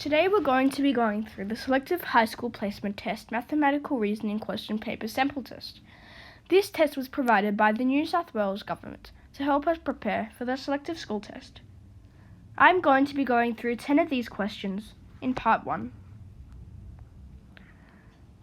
Today we're going to be going through the Selective High School Placement Test Mathematical Reasoning Question Paper Sample Test. This test was provided by the New South Wales Government to help us prepare for the Selective School Test. I'm going to be going through 10 of these questions in Part 1.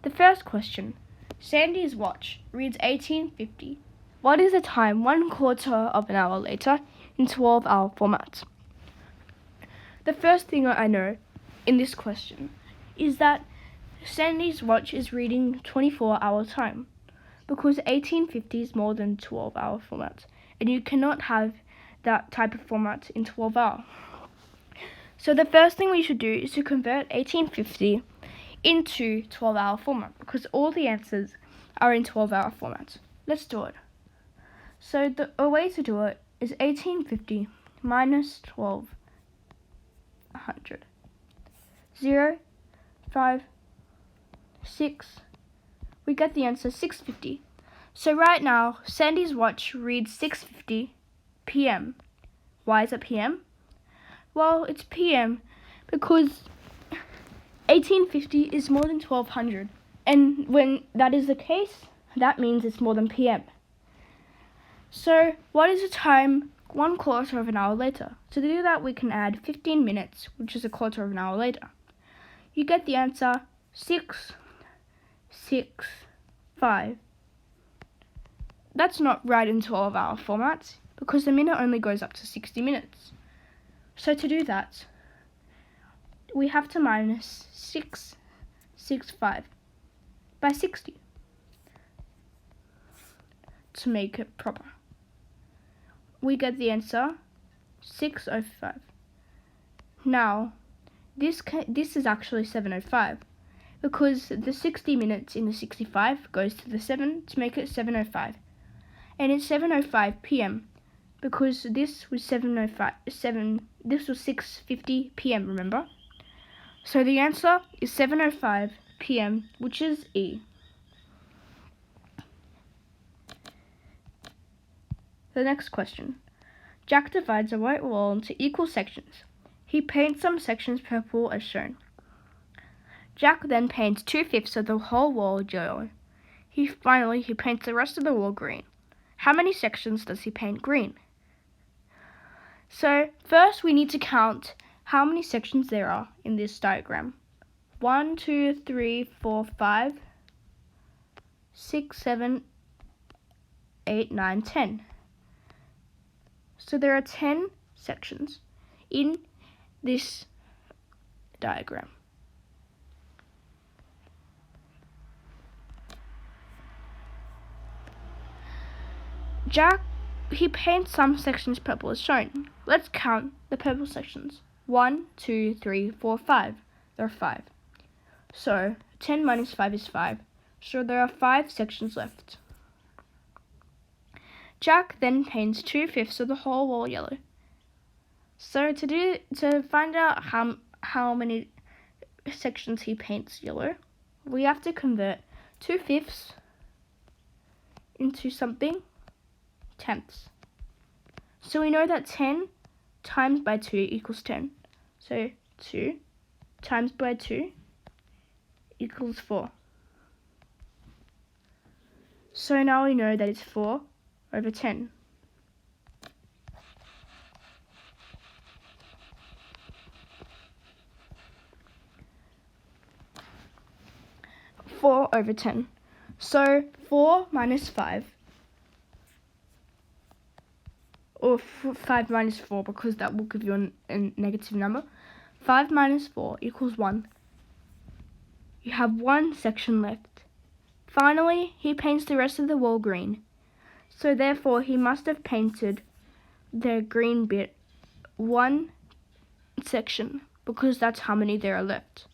The first question, Sandy's watch reads 18:50. What is the time 1/4 of an hour later in 12-hour format? The first thing I know in this question is that Sandy's watch is reading 24-hour time because 18:50 is more than 12-hour format, and you cannot have that type of format in 12-hour. So the first thing we should do is to convert 18:50 into 12-hour format because all the answers are in 12-hour format. Let's do it. So a way to do it is 18:50 minus 1200. 0, 5, 6. We get the answer 6:50. So right now, Sandy's watch reads 6:50 p.m. Why is it p.m.? Well, it's p.m. because 18:50 is more than 1200. And when that is the case, that means it's more than p.m. So what is the time 1/4 of an hour later? To do that, we can add 15 minutes, which is 1/4 of an hour later. You get the answer 6, 6, 5. That's not right in 12-hour format because the minute only goes up to 60 minutes. So to do that, we have to minus 6, 6, 5 by 60 to make it proper. We get the answer 605. Now, this is actually 705 because the 60 minutes in the 65 goes to the 7 to make it 705. And it's 7:05 p.m. because this was 6:50 p.m. remember? So the answer is 7:05 p.m., which is E. The next question. Jack divides a white wall into equal sections. He paints some sections purple as shown. Jack then paints 2/5 of the whole wall yellow. Finally, he paints the rest of the wall green. How many sections does he paint green? So first we need to count how many sections there are in this diagram. 1, 2, 3, 4, 5, 6, 7, 8, 9, 10. So there are 10 sections in this diagram. Jack, he paints some sections purple as shown. Let's count the purple sections. 1, 2, 3, 4, 5. There are 5. So 10 minus 5 is 5. So there are 5 sections left. Jack then paints 2/5 of the whole wall yellow. So to find out how many sections he paints yellow, we have to convert 2/5 into something tenths. So we know that 10 times by 2 equals 10. So 2 times by 2 equals 4. So now we know that it's 4/10. (4/10). So 4 minus 5, or 5 minus 4 because that will give you a negative number. 5 minus 4 equals 1. You have 1 section left. Finally, he paints the rest of the wall green. So therefore, he must have painted the green bit 1 section because that's how many there are left.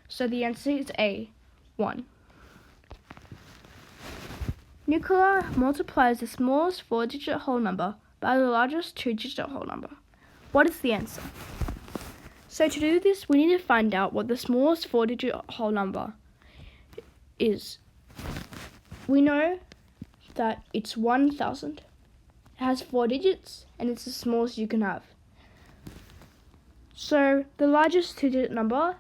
So the answer is A, 1. Nicola multiplies the smallest 4-digit whole number by the largest 2-digit whole number. What is the answer? So to do this, we need to find out what the smallest 4-digit whole number is. We know that it's 1000. It has 4 digits and it's the smallest you can have. So the largest two-digit number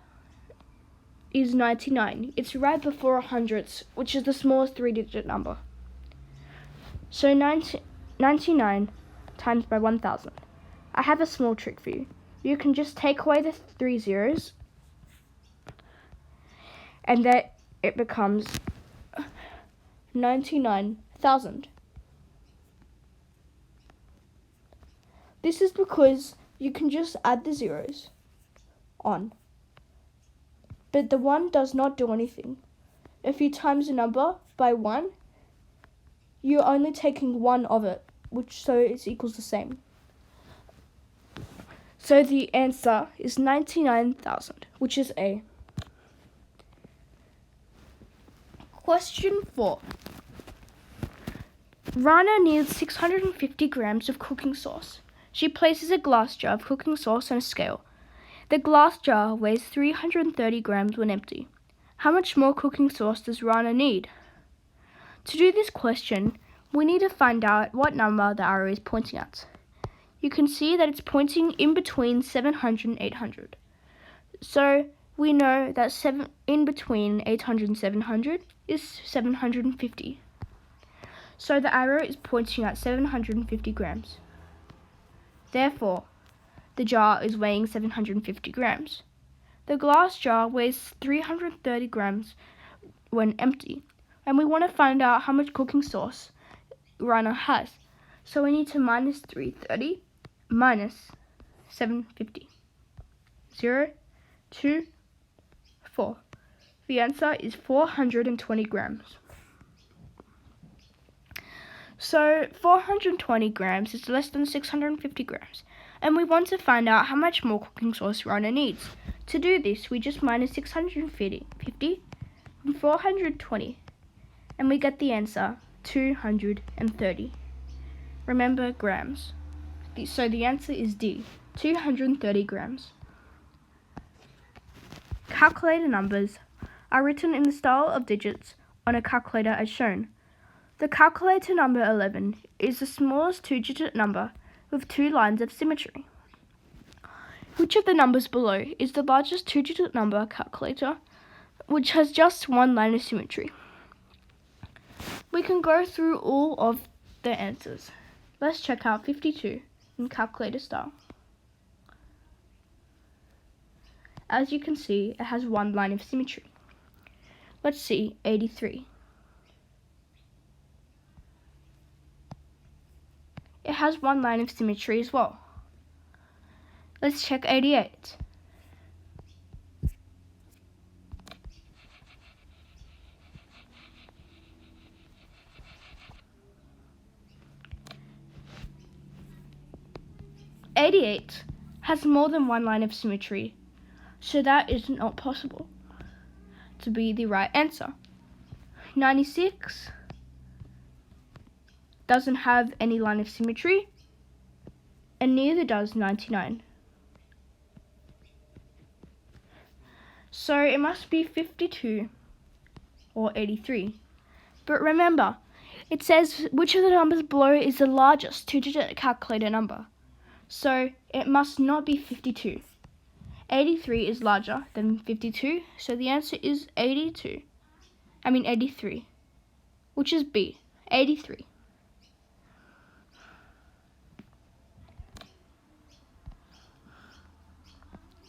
is 99. It's right before hundreds, which is the smallest three-digit number. So 99 times by 1000. I have a small trick for you. You can just take away the 3 zeros, and then it becomes 99,000. This is because you can just add the zeros on. But the 1 does not do anything. If you times a number by 1, you're only taking 1 of it, so it equals the same. So the answer is 99,000, which is A. Question 4. Rana needs 650 grams of cooking sauce. She places a glass jar of cooking sauce on a scale. The glass jar weighs 330 grams when empty. How much more cooking sauce does Rana need? To do this question, we need to find out what number the arrow is pointing at. You can see that it's pointing in between 700 and 800. So we know that in between 800 and 700 is 750. So the arrow is pointing at 750 grams. Therefore, the jar is weighing 750 grams. The glass jar weighs 330 grams when empty, and we want to find out how much cooking sauce Rana has. So we need to minus 330 minus 750. 0, 2, 4. The answer is 420 grams. So 420 grams is less than 650 grams, and we want to find out how much more cooking sauce Rana needs. To do this, we just minus 650 from 420, and we get the answer 230. Remember grams. So the answer is D, 230 grams. Calculator numbers are written in the style of digits on a calculator as shown. The calculator number 11 is the smallest two-digit number with 2 lines of symmetry. Which of the numbers below is the largest two-digit number calculator which has just 1 line of symmetry? We can go through all of the answers. Let's check out 52 in calculator style. As you can see, it has 1 line of symmetry. Let's see 83. It has 1 line of symmetry as well. Let's check 88. '88 has more than 1 line of symmetry, so that is not possible to be the right answer. 96 doesn't have any line of symmetry, and neither does 99. So it must be 52 or 83. But remember, it says which of the numbers below is the largest two-digit calculator number. So it must not be 52. 83 is larger than 52, so the answer is 83, which is B, 83.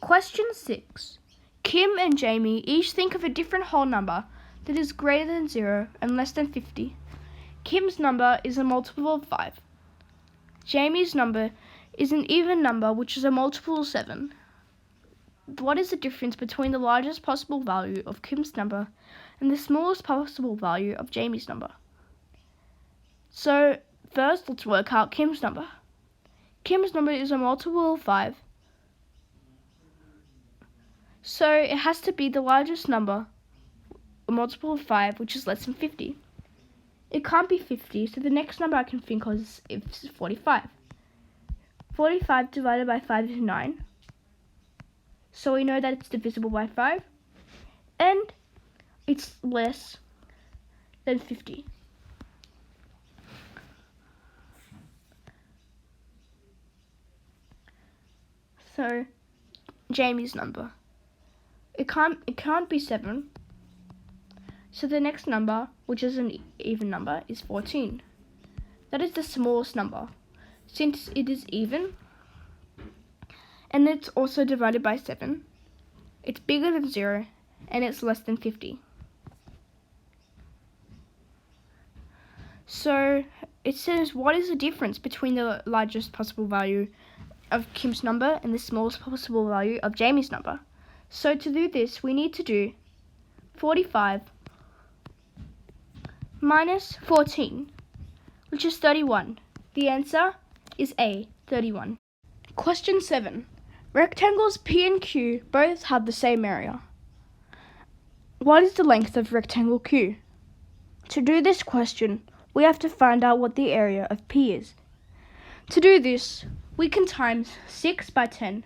Question 6. Kim and Jamie each think of a different whole number that is greater than 0 and less than 50. Kim's number is a multiple of 5. Jamie's number is an even number which is a multiple of 7. What is the difference between the largest possible value of Kim's number and the smallest possible value of Jamie's number? So first, let's work out Kim's number. Kim's number is a multiple of 5. So it has to be the largest number, a multiple of 5, which is less than 50. It can't be 50, so the next number I can think of is 45. 45 divided by 5 is 9. So we know that it's divisible by 5. And it's less than 50. So Jamie's number. It can't be 7. So the next number, which is an even number, is 14. That is the smallest number. Since it is even, and it's also divided by 7, it's bigger than 0, and it's less than 50. So it says, what is the difference between the largest possible value of Kim's number and the smallest possible value of Jamie's number? So to do this, we need to do 45 minus 14, which is 31. The answer is A, 31. Question 7. Rectangles P and Q both have the same area. What is the length of rectangle Q? To do this question, we have to find out what the area of P is. To do this, we can times 6 by 10.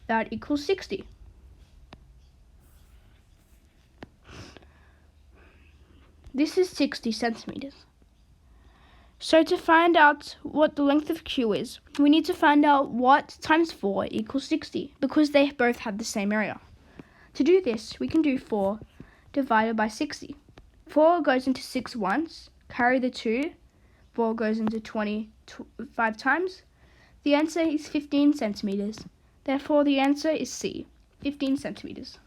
That equals 60. This is 60 centimeters. So to find out what the length of Q is, we need to find out what times 4 equals 60, because they both have the same area. To do this, we can do 4 divided by 60. 4 goes into 6 once, carry the 2, 4 goes into 20 5 times. The answer is 15 centimeters. Therefore, the answer is C, 15 centimeters.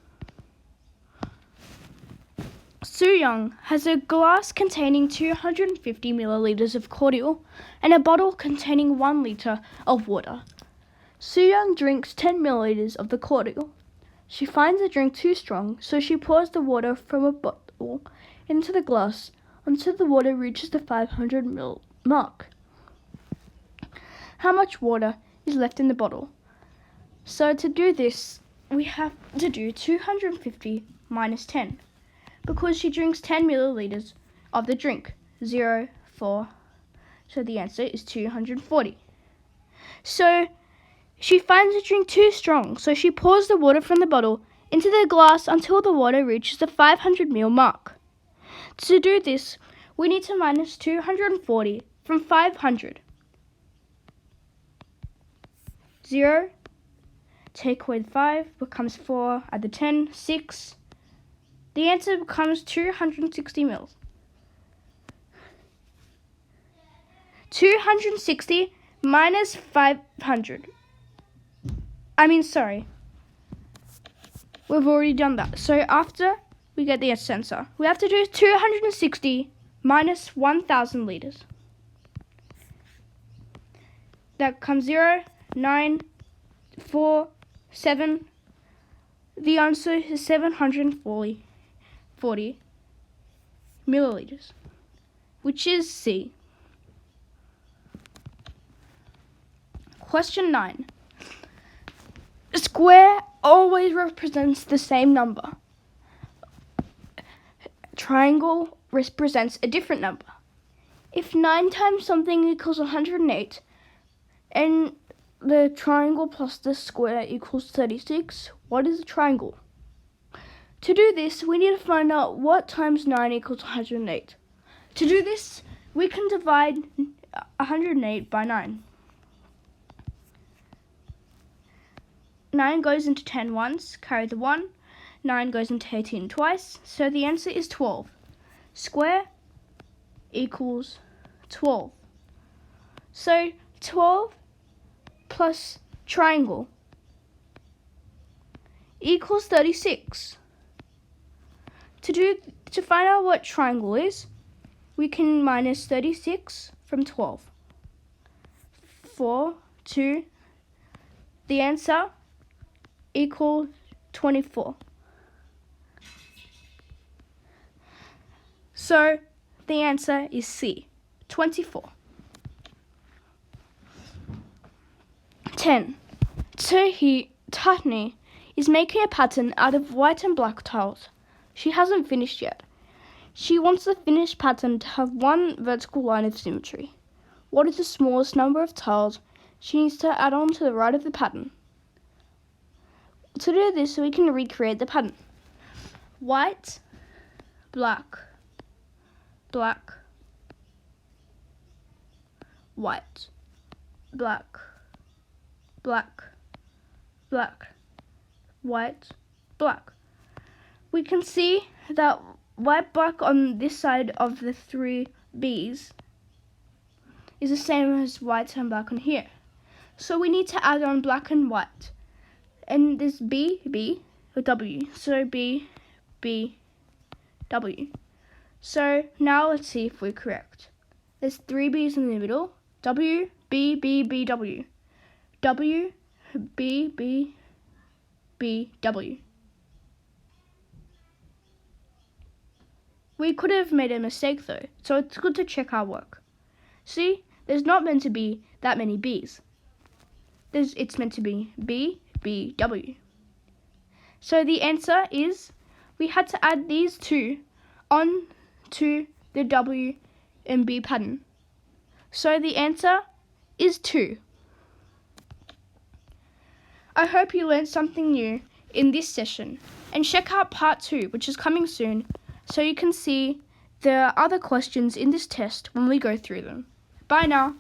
Soo Young has a glass containing 250 milliliters of cordial and a bottle containing 1 liter of water. Soo Young drinks 10 milliliters of the cordial. She finds the drink too strong, so she pours the water from a bottle into the glass until the water reaches the 500 ml mark. How much water is left in the bottle? So to do this, we have to do 250 minus 10. Because she drinks 10 milliliters of the drink, 0, 4, so the answer is 240. So she finds the drink too strong, so she pours the water from the bottle into the glass until the water reaches the 500 ml mark. To do this, we need to minus 240 from 500. 0, take away the 5, becomes 4, add the 10, 6. The answer becomes 260 mils. 260 minus 500. We've already done that. So after we get the answer, we have to do 260 minus 1,000 liters. That comes 0, 9, 4, 7. The answer is 740 milliliters, which is C. Question 9. A square always represents the same number. Triangle represents a different number. If 9 times something equals 108, and the triangle plus the square equals 36, what is a triangle? To do this, we need to find out what times 9 equals 108. To do this, we can divide 108 by 9. 9 goes into 10 once, carry the 1. 9 goes into 18 twice, so the answer is 12. Square equals 12. So 12 plus triangle equals 36. To find out what triangle is, we can minus 36 from 12. 4, 2, the answer equals 24. So the answer is C, 24. 10. Tatney is making a pattern out of white and black tiles. She hasn't finished yet. She wants the finished pattern to have one vertical line of symmetry. What is the smallest number of tiles she needs to add on to the right of the pattern? To do this, we can recreate the pattern. White, black, black, white, black, black, black, white, black. We can see that white, black on this side of the three B's is the same as white and black on here. So we need to add on black and white. And this B, B, or W. So B, B, W. So now let's see if we're correct. There's three B's in the middle. W, B, B, B, W. W, B, B, B, W. We could have made a mistake though, so it's good to check our work. See, there's not meant to be that many B's. It's meant to be B, B, W. So the answer is we had to add these two on to the W and B pattern. So the answer is 2. I hope you learned something new in this session, and check out part 2, which is coming soon, so you can see the other questions in this test when we go through them. Bye now.